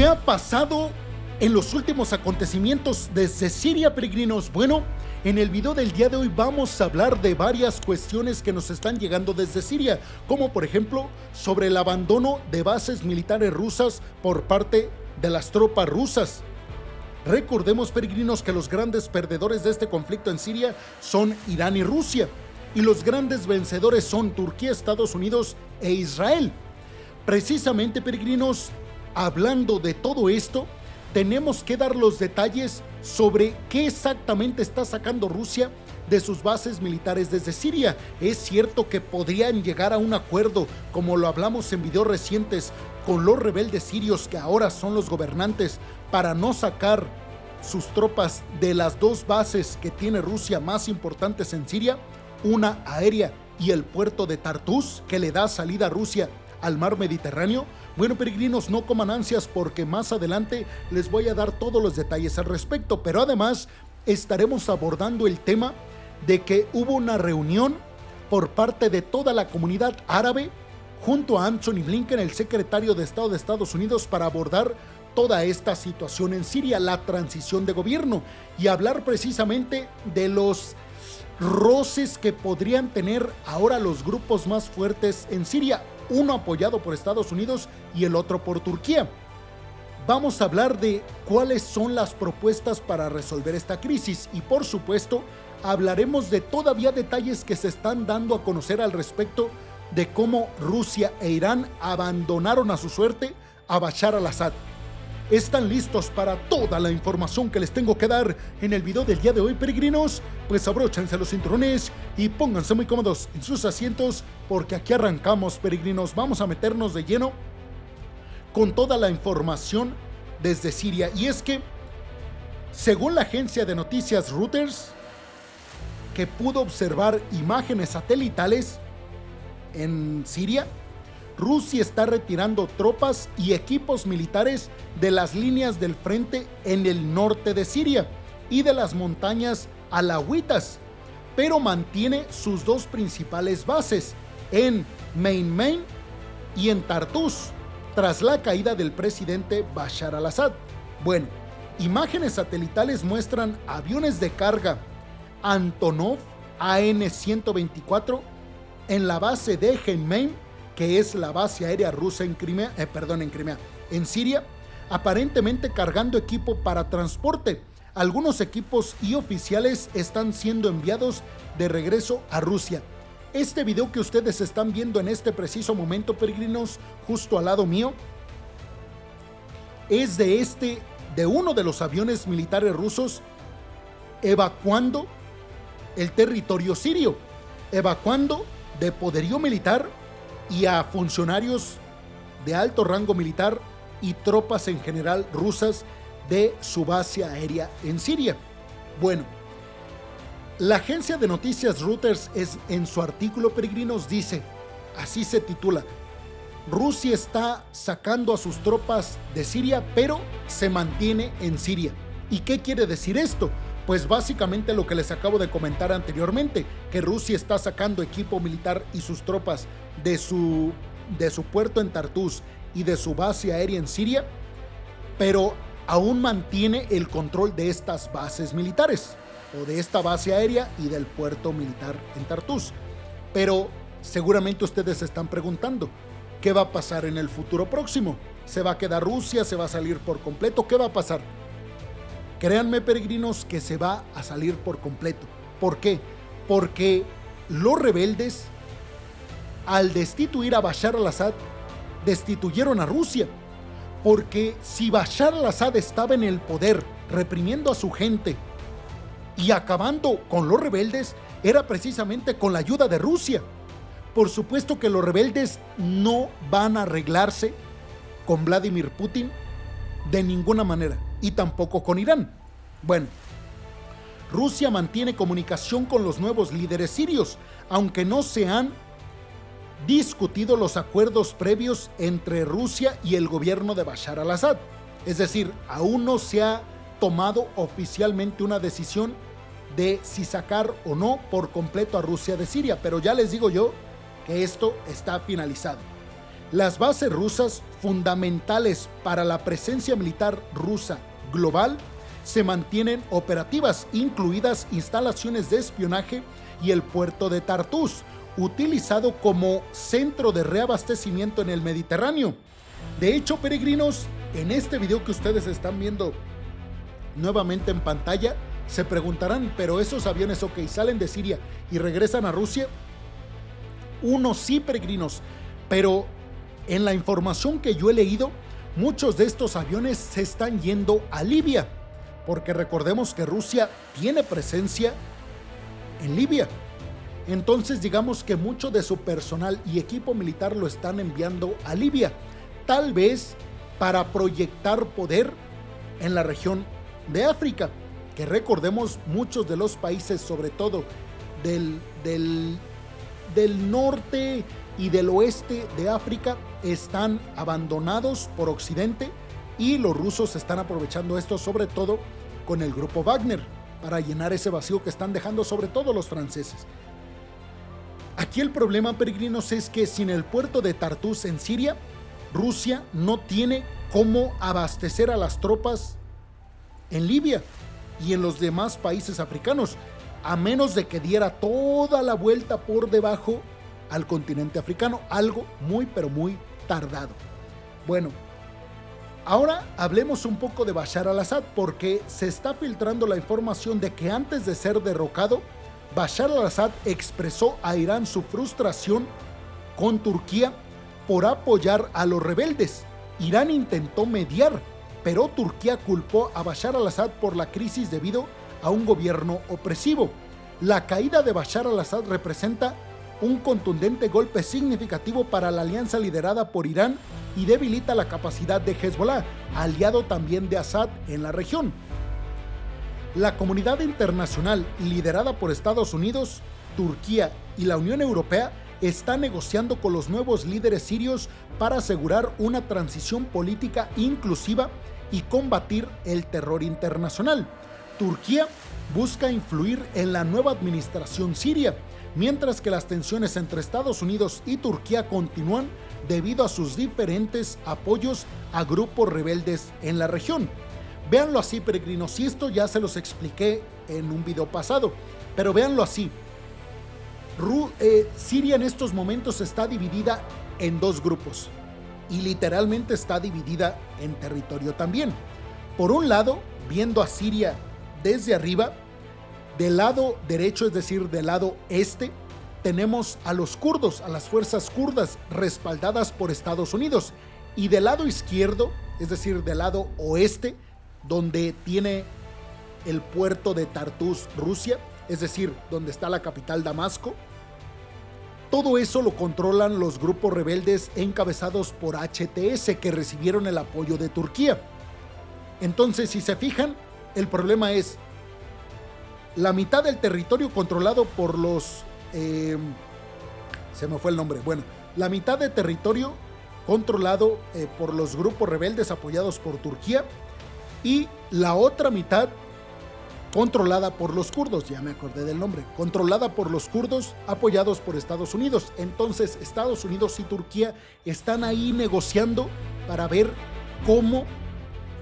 ¿Qué ha pasado en los últimos acontecimientos desde Siria, peregrinos? Bueno, en el video del día de hoy vamos a hablar de varias cuestiones que nos están llegando desde Siria, como por ejemplo sobre el abandono de bases militares rusas por parte de las tropas rusas. Recordemos, peregrinos, que los grandes perdedores de este conflicto en Siria son Irán y Rusia, y los grandes vencedores son Turquía, Estados Unidos e Israel. Precisamente, peregrinos, hablando de todo esto, tenemos que dar los detalles sobre qué exactamente está sacando Rusia de sus bases militares desde Siria. Es cierto que podrían llegar a un acuerdo, como lo hablamos en videos recientes, con los rebeldes sirios que ahora son los gobernantes, para no sacar sus tropas de las dos bases que tiene Rusia más importantes en Siria, una aérea y el puerto de Tartus, que le da salida a Rusia al mar Mediterráneo. Bueno, peregrinos, no coman ansias porque más adelante les voy a dar todos los detalles al respecto, pero además estaremos abordando el tema de que hubo una reunión por parte de toda la comunidad árabe junto a Antony Blinken, el secretario de Estado de Estados Unidos, para abordar toda esta situación en Siria, la transición de gobierno, y hablar precisamente de los roces que podrían tener ahora los grupos más fuertes en Siria, uno apoyado por Estados Unidos y el otro por Turquía. Vamos a hablar de cuáles son las propuestas para resolver esta crisis y, por supuesto, hablaremos de todavía detalles que se están dando a conocer al respecto de cómo Rusia e Irán abandonaron a su suerte a Bashar al-Assad. ¿Están listos para toda la información que les tengo que dar en el video del día de hoy, peregrinos? Pues abróchense los cinturones y pónganse muy cómodos en sus asientos, porque aquí arrancamos, peregrinos. Vamos a meternos de lleno con toda la información desde Siria. Y es que, según la agencia de noticias Reuters, que pudo observar imágenes satelitales en Siria, Rusia está retirando tropas y equipos militares de las líneas del frente en el norte de Siria y de las montañas alawitas, pero mantiene sus dos principales bases en Main y en Tartus, tras la caída del presidente Bashar al-Assad. Bueno, imágenes satelitales muestran aviones de carga Antonov AN-124 en la base de Genmein, que es la base aérea rusa en Siria, aparentemente cargando equipo para transporte. Algunos equipos y oficiales están siendo enviados de regreso a Rusia. Este video que ustedes están viendo en este preciso momento, peregrinos, justo al lado mío, es de uno de los aviones militares rusos evacuando el territorio sirio, evacuando de poderío militar y a funcionarios de alto rango militar y tropas en general rusas de su base aérea en Siria. Bueno, la agencia de noticias Reuters en su artículo, peregrinos, dice, así se titula: Rusia está sacando a sus tropas de Siria, pero se mantiene en Siria. ¿Y qué quiere decir esto? Pues básicamente lo que les acabo de comentar anteriormente, que Rusia está sacando equipo militar y sus tropas de su puerto en Tartus y de su base aérea en Siria, pero aún mantiene el control de estas bases militares, o de esta base aérea y del puerto militar en Tartus. Pero seguramente ustedes se están preguntando, ¿qué va a pasar en el futuro próximo? ¿Se va a quedar Rusia? ¿Se va a salir por completo? ¿Qué va a pasar? Créanme, peregrinos, que se va a salir por completo. ¿Por qué? Porque los rebeldes, al destituir a Bashar al-Assad, destituyeron a Rusia. Porque si Bashar al-Assad estaba en el poder, reprimiendo a su gente y acabando con los rebeldes, era precisamente con la ayuda de Rusia. Por supuesto que los rebeldes no van a arreglarse con Vladimir Putin de ninguna manera, y tampoco con Irán. Bueno, Rusia mantiene comunicación con los nuevos líderes sirios, aunque no se han discutido los acuerdos previos entre Rusia y el gobierno de Bashar al-Assad. Es decir, aún no se ha tomado oficialmente una decisión de si sacar o no por completo a Rusia de Siria, pero ya les digo yo que esto está finalizado. Las bases rusas, fundamentales para la presencia militar rusa global, se mantienen operativas, incluidas instalaciones de espionaje y el puerto de Tartus, utilizado como centro de reabastecimiento en el Mediterráneo. De hecho, peregrinos, en este video que ustedes están viendo nuevamente en pantalla, se preguntarán, ¿pero esos aviones, ok, salen de Siria y regresan a Rusia? Unos sí, peregrinos, pero en la información que yo he leído, muchos de estos aviones se están yendo a Libia, porque recordemos que Rusia tiene presencia en Libia. Entonces digamos que mucho de su personal y equipo militar lo están enviando a Libia, tal vez para proyectar poder en la región de África, que recordemos muchos de los países, sobre todo del norte y del oeste de África, están abandonados por Occidente, y los rusos están aprovechando esto, sobre todo con el grupo Wagner, para llenar ese vacío que están dejando sobre todo los franceses. Aquí el problema, peregrinos, es que sin el puerto de Tartus en Siria, Rusia no tiene cómo abastecer a las tropas en Libia y en los demás países africanos, a menos de que diera toda la vuelta por debajo al continente africano, algo muy pero muy tardado. Bueno, ahora hablemos un poco de Bashar al-Assad, porque se está filtrando la información de que antes de ser derrocado, Bashar al-Assad expresó a Irán su frustración con Turquía por apoyar a los rebeldes. Irán intentó mediar, pero Turquía culpó a Bashar al-Assad por la crisis debido a un gobierno opresivo. La caída de Bashar al-Assad representa un contundente golpe significativo para la alianza liderada por Irán y debilita la capacidad de Hezbollah, aliado también de Assad en la región. La comunidad internacional, liderada por Estados Unidos, Turquía y la Unión Europea, está negociando con los nuevos líderes sirios para asegurar una transición política inclusiva y combatir el terror internacional. Turquía busca influir en la nueva administración siria, mientras que las tensiones entre Estados Unidos y Turquía continúan debido a sus diferentes apoyos a grupos rebeldes en la región. Véanlo así, peregrinos, y esto ya se los expliqué en un video pasado, pero véanlo así. Siria en estos momentos está dividida en dos grupos y literalmente está dividida en territorio también. Por un lado, viendo a Siria desde arriba, del lado derecho, es decir, del lado este, tenemos a los kurdos, a las fuerzas kurdas respaldadas por Estados Unidos, y del lado izquierdo, es decir, del lado oeste, donde tiene el puerto de Tartus, Rusia, es decir, donde está la capital Damasco. Todo eso lo controlan los grupos rebeldes encabezados por HTS, que recibieron el apoyo de Turquía. Entonces, si se fijan, el problema es la mitad del territorio controlado por los... se me fue el nombre. Bueno, la mitad del territorio controlado por los grupos rebeldes apoyados por Turquía, y la otra mitad controlada por los kurdos, ya me acordé del nombre, controlada por los kurdos apoyados por Estados Unidos. Entonces Estados Unidos y Turquía están ahí negociando para ver cómo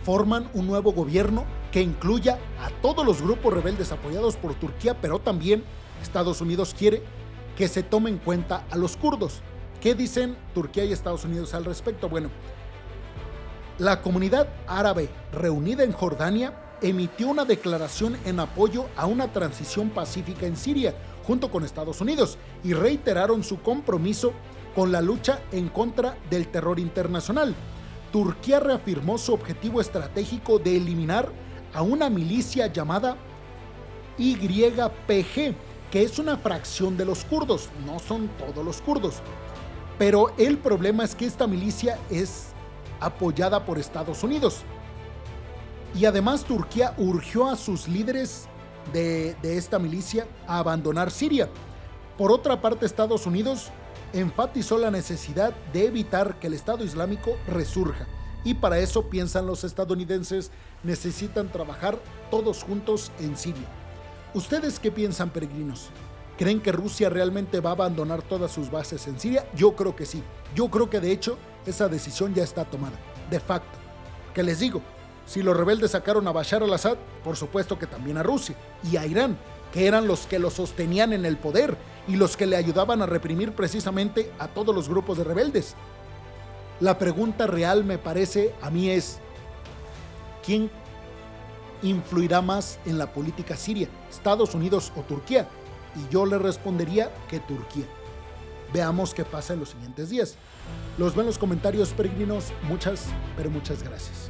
forman un nuevo gobierno que incluya a todos los grupos rebeldes apoyados por Turquía, pero también Estados Unidos quiere que se tome en cuenta a los kurdos. ¿Qué dicen Turquía y Estados Unidos al respecto? Bueno, la comunidad árabe reunida en Jordania emitió una declaración en apoyo a una transición pacífica en Siria junto con Estados Unidos, y reiteraron su compromiso con la lucha en contra del terror internacional. Turquía reafirmó su objetivo estratégico de eliminar a una milicia llamada YPG, que es una fracción de los kurdos, no son todos los kurdos. Pero el problema es que esta milicia es apoyada por Estados Unidos. Y además Turquía urgió a sus líderes de esta milicia a abandonar Siria. Por otra parte, Estados Unidos enfatizó la necesidad de evitar que el Estado Islámico resurja. Y para eso, piensan los estadounidenses, necesitan trabajar todos juntos en Siria. ¿Ustedes qué piensan, peregrinos? ¿Creen que Rusia realmente va a abandonar todas sus bases en Siria? Yo creo que sí. Yo creo que de hecho esa decisión ya está tomada, de facto. ¿Qué les digo? Si los rebeldes sacaron a Bashar al-Assad, por supuesto que también a Rusia y a Irán, que eran los que lo sostenían en el poder y los que le ayudaban a reprimir precisamente a todos los grupos de rebeldes. La pregunta real, me parece a mí, es ¿quién influirá más en la política siria? ¿Estados Unidos o Turquía? Y yo le respondería que Turquía. Veamos qué pasa en los siguientes días. Los veo en los comentarios, peregrinos. Muchas, pero muchas gracias.